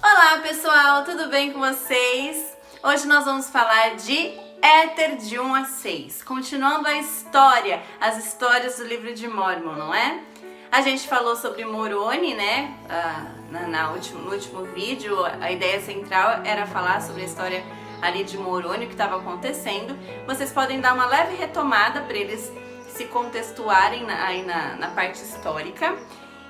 Olá pessoal, tudo bem com vocês? Hoje nós vamos falar de Éter de 1 a 6, continuando a história, as histórias do livro de Mórmon, não é? A gente falou sobre Moroni, né? No último vídeo, a ideia central era falar sobre a história ali de Moroni, o que estava acontecendo. Vocês podem dar uma leve retomada para eles se contextuarem aí na parte histórica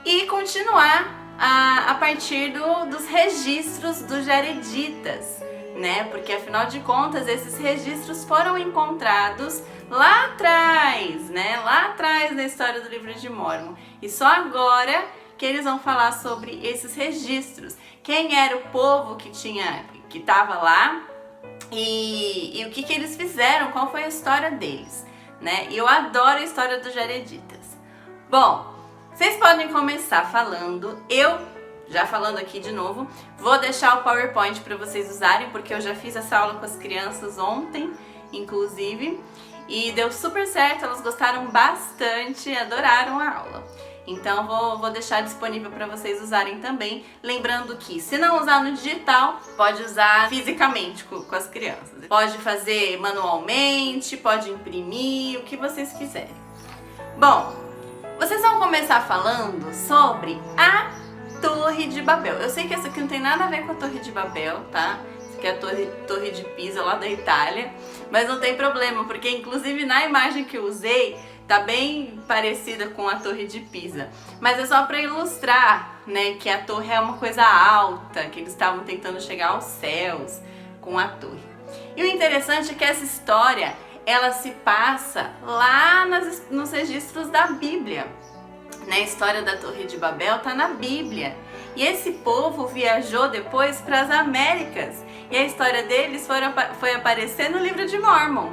e continuar a partir dos registros dos Jareditas, né? Porque afinal de contas esses registros foram encontrados lá atrás, né? Lá atrás na história do livro de Mórmon. E só agora que eles vão falar sobre esses registros. Quem era o povo que estava lá e o que eles fizeram, qual foi a história deles, né? E eu adoro a história dos Jareditas. Bom, vocês podem começar falando, já falando aqui de novo, vou deixar o PowerPoint para vocês usarem, porque eu já fiz essa aula com as crianças ontem, inclusive, e deu super certo, elas gostaram bastante, adoraram a aula. Então vou deixar disponível para vocês usarem também, lembrando que se não usar no digital, pode usar fisicamente com as crianças. Pode fazer manualmente, pode imprimir, o que vocês quiserem. Bom, vocês vão começar falando sobre a Torre de Babel. Eu sei que essa aqui não tem nada a ver com a Torre de Babel, tá? Essa aqui é a Torre de Pisa, lá da Itália. Mas não tem problema, porque inclusive na imagem que eu usei, tá bem parecida com a Torre de Pisa. Mas é só para ilustrar, né, que a torre é uma coisa alta, que eles estavam tentando chegar aos céus com a torre. E o interessante é que essa história, ela se passa lá nos registros da Bíblia. A história da Torre de Babel está na Bíblia. E esse povo viajou depois para as Américas. E a história deles foi aparecer no livro de Mórmon.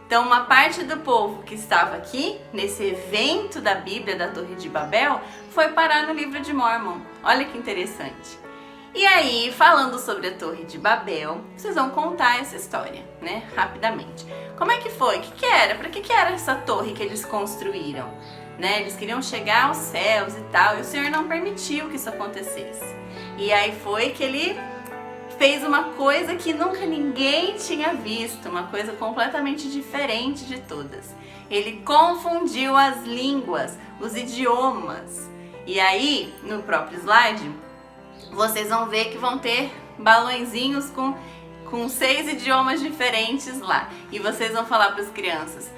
Então uma parte do povo que estava aqui, nesse evento da Bíblia da Torre de Babel, foi parar no livro de Mórmon. Olha que interessante. E aí, falando sobre a Torre de Babel, vocês vão contar essa história, né, rapidamente. Como é que foi? O que era? Para que era essa torre que eles construíram? Né? Eles queriam chegar aos céus e tal, e o Senhor não permitiu que isso acontecesse. E aí foi que ele fez uma coisa que nunca ninguém tinha visto, uma coisa completamente diferente de todas. Ele confundiu as línguas, os idiomas. E aí, no próprio slide, vocês vão ver que vão ter balõezinhos com 6 idiomas diferentes lá. E vocês vão falar para as crianças: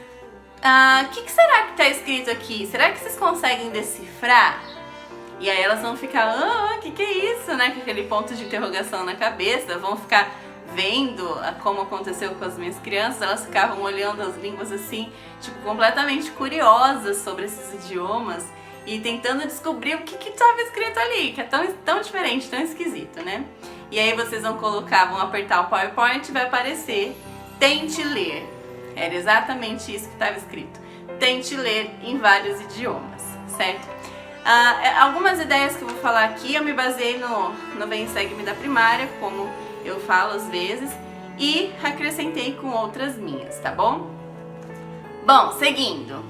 o que será que está escrito aqui? Será que vocês conseguem decifrar? E aí elas vão ficar, o que é isso, né? Com aquele ponto de interrogação na cabeça, vão ficar vendo como aconteceu com as minhas crianças. Elas ficavam olhando as línguas assim, tipo, completamente curiosas sobre esses idiomas e tentando descobrir o que estava escrito ali, que é tão diferente, tão esquisito, né? E aí vocês vão apertar o PowerPoint e vai aparecer, tente ler. Era exatamente isso que estava escrito. Tente ler em vários idiomas, certo? Algumas ideias que eu vou falar aqui, eu me baseei no Vem e Segue-me da primária, como eu falo às vezes, e acrescentei com outras minhas, tá bom? Bom, seguindo.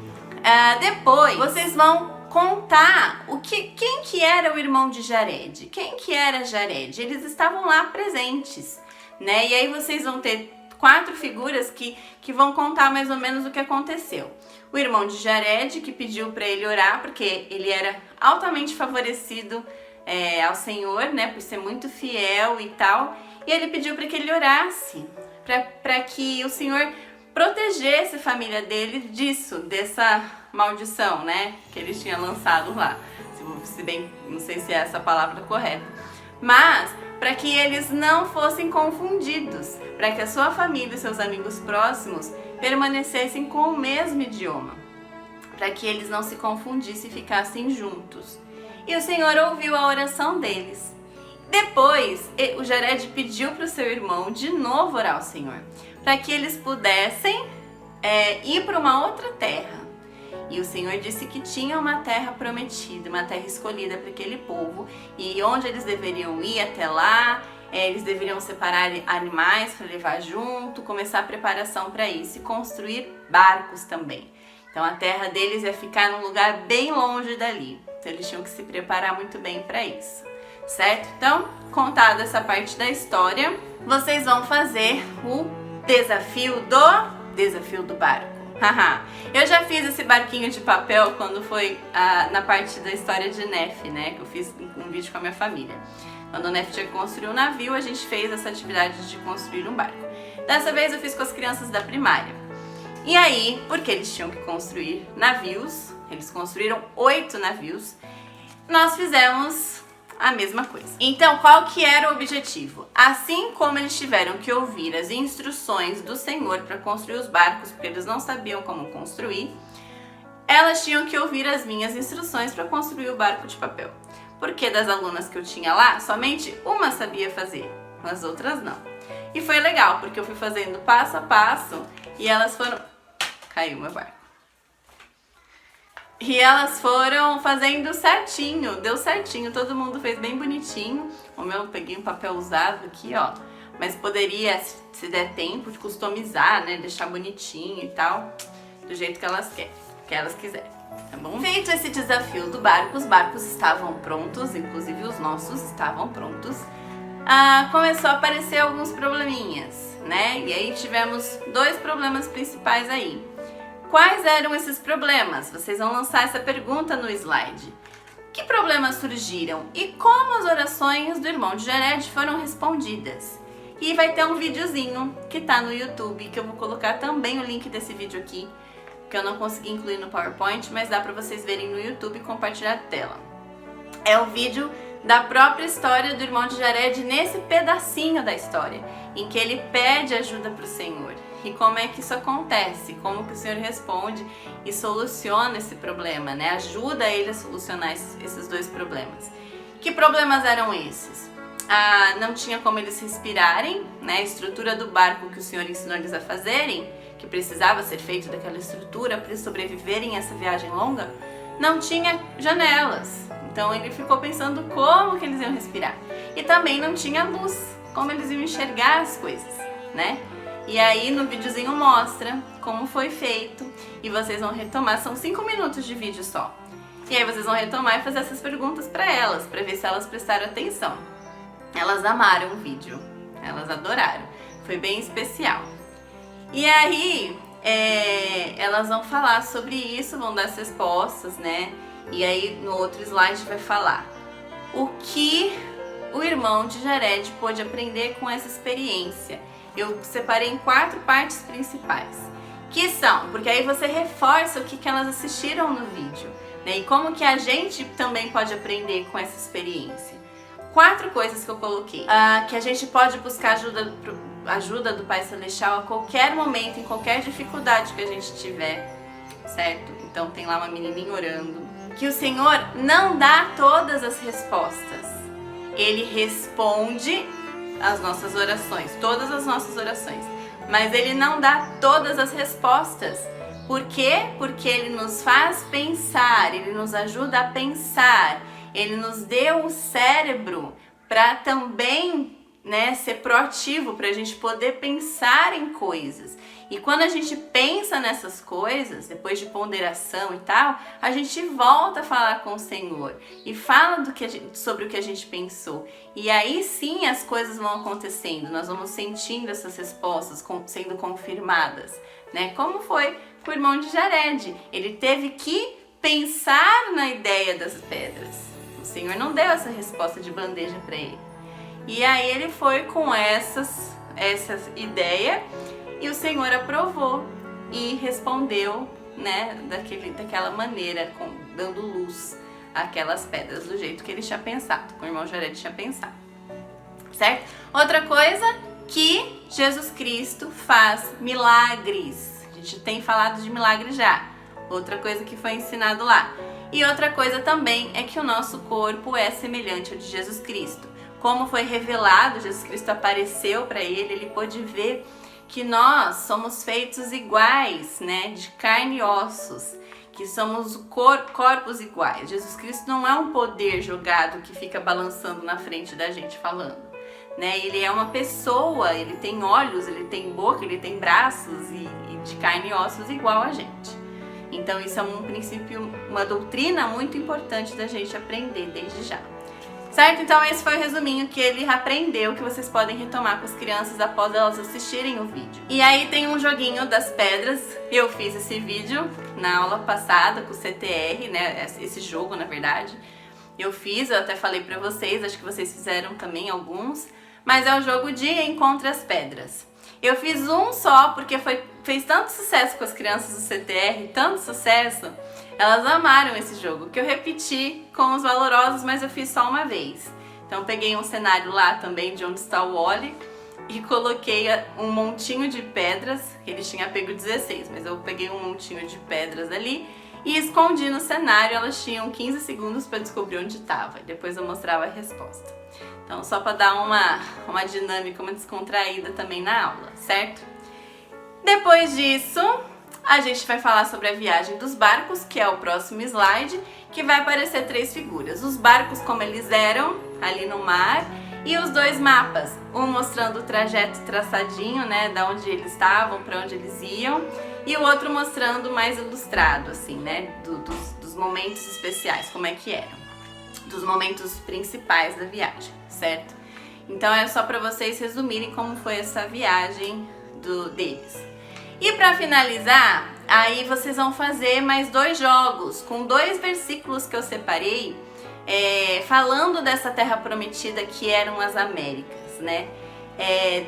Depois, vocês vão contar quem que era o irmão de Jared. Quem que era Jared? Eles estavam lá presentes, né? E aí vocês vão ter 4 figuras que vão contar mais ou menos o que aconteceu. O irmão de Jared, que pediu para ele orar, porque ele era altamente favorecido ao Senhor, né, por ser muito fiel e tal. E ele pediu para que ele orasse, para que o Senhor protegesse a família dele dessa maldição, né, que ele tinha lançado lá. Se bem, não sei se é essa a palavra correta. Mas para que eles não fossem confundidos, para que a sua família e seus amigos próximos permanecessem com o mesmo idioma, para que eles não se confundissem e ficassem juntos. E o Senhor ouviu a oração deles. Depois, o Jared pediu para o seu irmão de novo orar ao Senhor, para que eles pudessem ir para uma outra terra. E o Senhor disse que tinha uma terra prometida, uma terra escolhida para aquele povo, e onde eles deveriam ir até lá Eles deveriam separar animais para levar junto, começar a preparação para isso e construir barcos também. Então a terra deles ia ficar num lugar bem longe dali. Então eles tinham que se preparar muito bem para isso, certo? Então, contada essa parte da história, vocês vão fazer o desafio do barco. Eu já fiz esse barquinho de papel quando foi na parte da história de Nef, né? Que eu fiz um vídeo com a minha família. Quando o Nef tinha que construir um navio, a gente fez essa atividade de construir um barco. Dessa vez eu fiz com as crianças da primária. E aí, porque eles tinham que construir navios, eles construíram 8 navios, nós fizemos a mesma coisa. Então, qual que era o objetivo? Assim como eles tiveram que ouvir as instruções do Senhor para construir os barcos, porque eles não sabiam como construir, elas tinham que ouvir as minhas instruções para construir o barco de papel. Porque das alunas que eu tinha lá, somente uma sabia fazer, as outras não. E foi legal, porque eu fui fazendo passo a passo e elas foram... Caiu meu barco. E elas foram fazendo certinho, deu certinho, todo mundo fez bem bonitinho. O meu, eu peguei um papel usado aqui, ó, mas poderia, se der tempo, de customizar, né, deixar bonitinho e tal, do jeito que elas querem, que elas quiserem, tá bom? Feito esse desafio do barco, os barcos estavam prontos, inclusive os nossos estavam prontos. Começou a aparecer alguns probleminhas, né, e aí tivemos 2 problemas principais aí. Quais eram esses problemas? Vocês vão lançar essa pergunta no slide. Que problemas surgiram e como as orações do irmão de Jared foram respondidas? E vai ter um videozinho que tá no YouTube, que eu vou colocar também o link desse vídeo aqui, que eu não consegui incluir no PowerPoint, mas dá pra vocês verem no YouTube e compartilhar a tela. É o vídeo da própria história do irmão de Jared nesse pedacinho da história, em que ele pede ajuda pro Senhor. E como é que isso acontece, como que o Senhor responde e soluciona esse problema, né? Ajuda ele a solucionar esses 2 problemas. Que problemas eram esses? Não tinha como eles respirarem, né? A estrutura do barco que o Senhor ensinou eles a fazerem, que precisava ser feito daquela estrutura para eles sobreviverem a essa viagem longa, não tinha janelas. Então ele ficou pensando como que eles iam respirar. E também não tinha luz, como eles iam enxergar as coisas, né? E aí no videozinho mostra como foi feito e vocês vão retomar, são 5 minutos de vídeo só. E aí vocês vão retomar e fazer essas perguntas para elas, para ver se elas prestaram atenção. Elas amaram o vídeo, elas adoraram, foi bem especial. E aí elas vão falar sobre isso, vão dar as respostas, né? E aí no outro slide vai falar o que o irmão de Jared pôde aprender com essa experiência. Eu separei em 4 partes principais, que são, porque aí você reforça o que elas assistiram no vídeo, né? E como que a gente também pode aprender com essa experiência. 4 coisas que eu coloquei. Que a gente pode buscar ajuda do Pai Celestial a qualquer momento, em qualquer dificuldade que a gente tiver, certo? Então tem lá uma menininha orando. Que o Senhor não dá todas as respostas. Ele responde as nossas orações, todas as nossas orações, mas Ele não dá todas as respostas. Por quê? Porque Ele nos faz pensar, Ele nos ajuda a pensar, Ele nos deu um cérebro para também, né, ser proativo, para a gente poder pensar em coisas. E quando a gente pensa nessas coisas, depois de ponderação e tal, a gente volta a falar com o Senhor e fala sobre o que a gente pensou. E aí sim as coisas vão acontecendo, nós vamos sentindo essas respostas sendo confirmadas, né? Como foi com o irmão de Jared, ele teve que pensar na ideia das pedras. O Senhor não deu essa resposta de bandeja para ele. E aí ele foi com essa ideia e o Senhor aprovou e respondeu, né, daquela maneira, dando luz àquelas pedras do jeito que ele tinha pensado, que o irmão Jared tinha pensado, certo? Outra coisa, que Jesus Cristo faz milagres. A gente tem falado de milagres já. Outra coisa que foi ensinado lá. E outra coisa também é que o nosso corpo é semelhante ao de Jesus Cristo. Como foi revelado, Jesus Cristo apareceu para ele pôde ver que nós somos feitos iguais, né, de carne e ossos, que somos corpos iguais. Jesus Cristo não é um poder jogado que fica balançando na frente da gente falando. né? Ele é uma pessoa, ele tem olhos, ele tem boca, ele tem braços e de carne e ossos igual a gente. Então isso é um princípio, uma doutrina muito importante da gente aprender desde já. Certo? Então esse foi o resuminho que ele aprendeu, que vocês podem retomar com as crianças após elas assistirem o vídeo. E aí tem um joguinho das pedras. Eu fiz esse vídeo na aula passada com o CTR, né? Esse jogo, na verdade. Eu até falei pra vocês, acho que vocês fizeram também alguns. Mas é o jogo de Encontre as Pedras. Eu fiz um só porque fez tanto sucesso com as crianças do CTR, tanto sucesso. Elas amaram esse jogo, que eu repeti com os valorosos, mas eu fiz só uma vez. Então eu peguei um cenário lá também de onde está o Wally e coloquei um montinho de pedras, que eles tinham pego 16, mas eu peguei um montinho de pedras ali e escondi no cenário. Elas tinham 15 segundos para descobrir onde estava, e depois eu mostrava a resposta. Então só para dar uma dinâmica, uma descontraída também na aula, certo? Depois disso, a gente vai falar sobre a viagem dos barcos, que é o próximo slide, que vai aparecer 3 figuras. Os barcos como eles eram, ali no mar, e os 2 mapas. Um mostrando o trajeto traçadinho, né, da onde eles estavam, para onde eles iam, e o outro mostrando mais ilustrado, assim, né, dos momentos especiais, como é que eram. Dos momentos principais da viagem, certo? Então é só para vocês resumirem como foi essa viagem deles. E para finalizar, aí vocês vão fazer mais 2 jogos com 2 versículos que eu separei, falando dessa terra prometida que eram as Américas, né?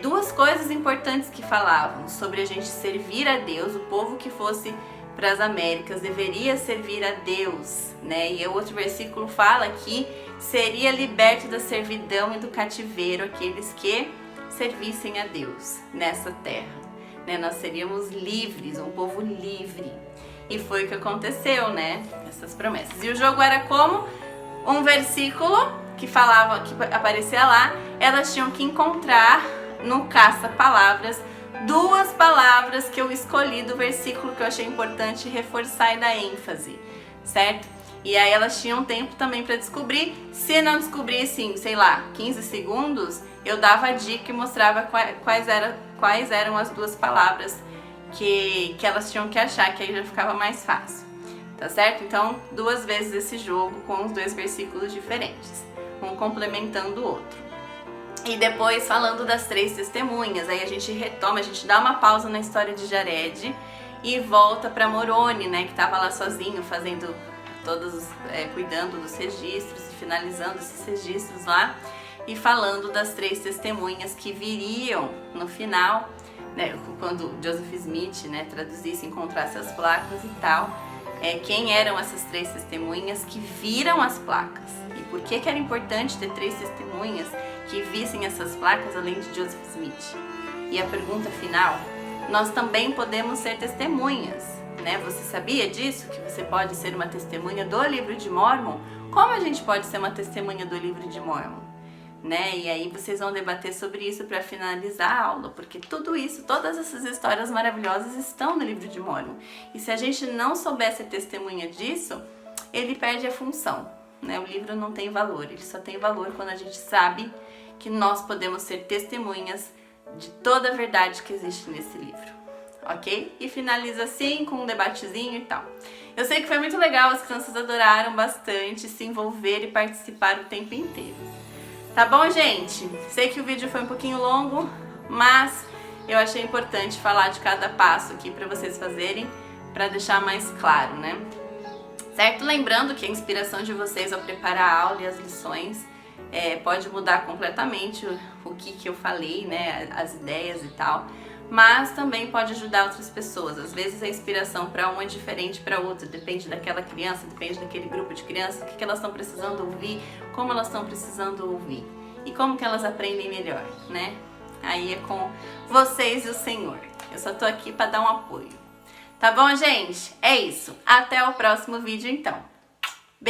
2 coisas importantes que falavam sobre a gente servir a Deus, o povo que fosse para as Américas deveria servir a Deus, né? E o outro versículo fala que seria liberto da servidão e do cativeiro aqueles que servissem a Deus nessa terra. Nós seríamos livres, um povo livre. E foi o que aconteceu, né? Essas promessas. E o jogo era como? Um versículo que falava, que aparecia lá, elas tinham que encontrar no caça-palavras 2 palavras que eu escolhi do versículo que eu achei importante reforçar e dar ênfase, certo? E aí elas tinham tempo também para descobrir. Se não descobrissem, sei lá, 15 segundos, eu dava a dica e mostrava quais eram as 2 palavras que elas tinham que achar, que aí já ficava mais fácil, tá certo? Então, 2 vezes esse jogo com os 2 versículos diferentes, um complementando o outro. E depois falando das 3 testemunhas, aí a gente retoma, a gente dá uma pausa na história de Jared e volta para Moroni, né, que estava lá sozinho fazendo cuidando dos registros e finalizando esses registros lá, e falando das 3 testemunhas que viriam no final, né, quando Joseph Smith, né, traduzisse, encontrasse as placas e tal, quem eram essas 3 testemunhas que viram as placas e por que era importante ter 3 testemunhas que vissem essas placas além de Joseph Smith. E a pergunta final: nós também podemos ser testemunhas, né? Você sabia disso? Que você pode ser uma testemunha do livro de Mórmon? Como a gente pode ser uma testemunha do livro de Mórmon? Né? E aí vocês vão debater sobre isso para finalizar a aula, porque tudo isso, todas essas histórias maravilhosas estão no livro de Mórmon. E se a gente não souber ser testemunha disso, ele perde a função, né? O livro não tem valor, ele só tem valor quando a gente sabe que nós podemos ser testemunhas de toda a verdade que existe nesse livro, ok? E finaliza assim com um debatezinho e tal. Eu sei que foi muito legal, as crianças adoraram bastante se envolver e participar o tempo inteiro. Tá bom, gente? Sei que o vídeo foi um pouquinho longo, mas eu achei importante falar de cada passo aqui para vocês fazerem, para deixar mais claro, né? Certo? Lembrando que a inspiração de vocês ao preparar a aula e as lições pode mudar completamente o que eu falei, né? As ideias e tal, mas também pode ajudar outras pessoas. Às vezes a inspiração para uma é diferente para outra, depende daquela criança, depende daquele grupo de crianças, o que elas estão precisando ouvir, como elas estão precisando ouvir e como que elas aprendem melhor, né? Aí é com vocês e o Senhor. Eu só tô aqui para dar um apoio. Tá bom, gente? É isso. Até o próximo vídeo, então.